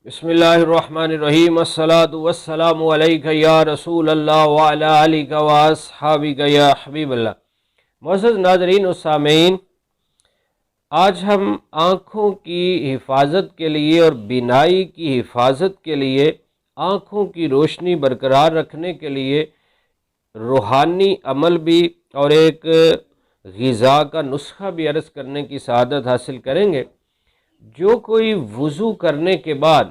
بسم اللہ الرحمن الرحیم، الصلاۃ والسلام علیک یا رسول اللہ وعلی آلک واصحابک یا حبیب اللہ۔ معزز ناظرین و سامعین، آج ہم آنکھوں کی حفاظت کے لیے اور بینائی کی حفاظت کے لیے، آنکھوں کی روشنی برقرار رکھنے کے لیے روحانی عمل بھی اور ایک غذا کا نسخہ بھی عرض کرنے کی سعادت حاصل کریں گے۔ جو کوئی وضو کرنے کے بعد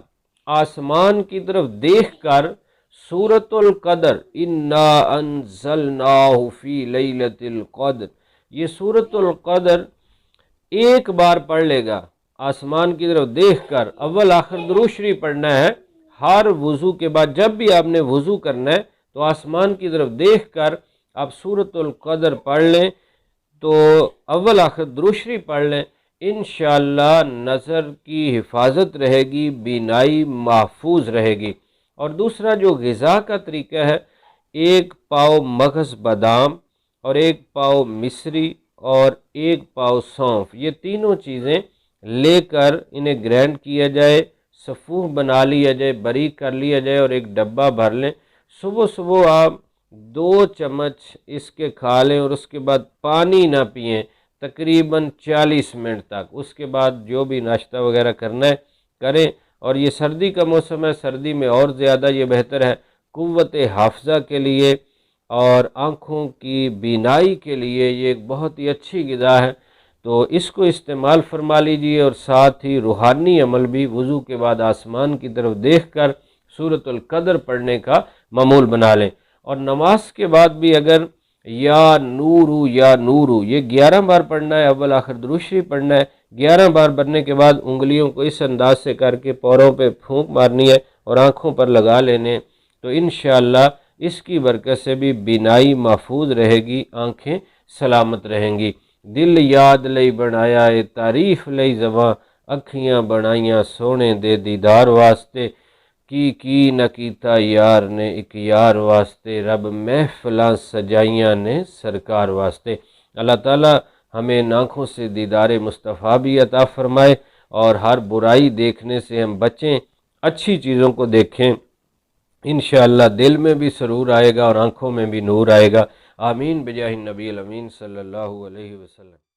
آسمان کی طرف دیکھ کر سورۃ القدر انا انزلناہ فی لیلۃ القدر، یہ سورۃ القدر ایک بار پڑھ لے گا، آسمان کی طرف دیکھ کر اول آخر درود شریف پڑھنا ہے۔ ہر وضو کے بعد جب بھی آپ نے وضو کرنا ہے تو آسمان کی طرف دیکھ کر آپ سورۃ القدر پڑھ لیں، تو اول آخر درود شریف پڑھ لیں، انشاءاللہ نظر کی حفاظت رہے گی، بینائی محفوظ رہے گی۔ اور دوسرا جو غذا کا طریقہ ہے، ایک پاؤ مغز بادام اور ایک پاؤ مصری اور ایک پاؤ سونف، یہ تینوں چیزیں لے کر انہیں گرینڈ کیا جائے، صفوف بنا لیا جائے، باریک کر لیا جائے اور ایک ڈبہ بھر لیں۔ صبح صبح آپ 2 چمچ اس کے کھا لیں اور اس کے بعد پانی نہ پئیں تقریباً 40 منٹ تک۔ اس کے بعد جو بھی ناشتہ وغیرہ کرنا ہے کریں۔ اور یہ سردی کا موسم ہے، سردی میں اور زیادہ یہ بہتر ہے، قوت حافظہ کے لیے اور آنکھوں کی بینائی کے لیے یہ ایک بہت ہی اچھی غذا ہے، تو اس کو استعمال فرما لیجئے۔ اور ساتھ ہی روحانی عمل بھی وضو کے بعد آسمان کی طرف دیکھ کر سورۃ القدر پڑھنے کا معمول بنا لیں۔ اور نماز کے بعد بھی اگر یا نورو یا نورو یہ 11 بار پڑھنا ہے، اول آخر درود شریف پڑھنا ہے، 11 بار پڑھنے کے بعد انگلیوں کو اس انداز سے کر کے پوروں پہ پھونک مارنی ہے اور آنکھوں پر لگا لینے، تو انشاءاللہ اس کی برکت سے بھی بینائی محفوظ رہے گی، آنکھیں سلامت رہیں گی۔ دل یاد لئی بنایا اے تعریف لئی زباں، اکھیاں بنائیاں سونے دے دیدار واسطے، کی نہ کیتا یار نے ایک یار واسطے، رب محفلاں سجائیاں نے سرکار واسطے۔ اللہ تعالی ہمیں آنکھوں سے دیدار مصطفیٰ بھی عطا فرمائے اور ہر برائی دیکھنے سے ہم بچیں، اچھی چیزوں کو دیکھیں، انشاءاللہ دل میں بھی سرور آئے گا اور آنکھوں میں بھی نور آئے گا۔ آمین بجاہ النبی الامین صلی اللہ علیہ وسلم۔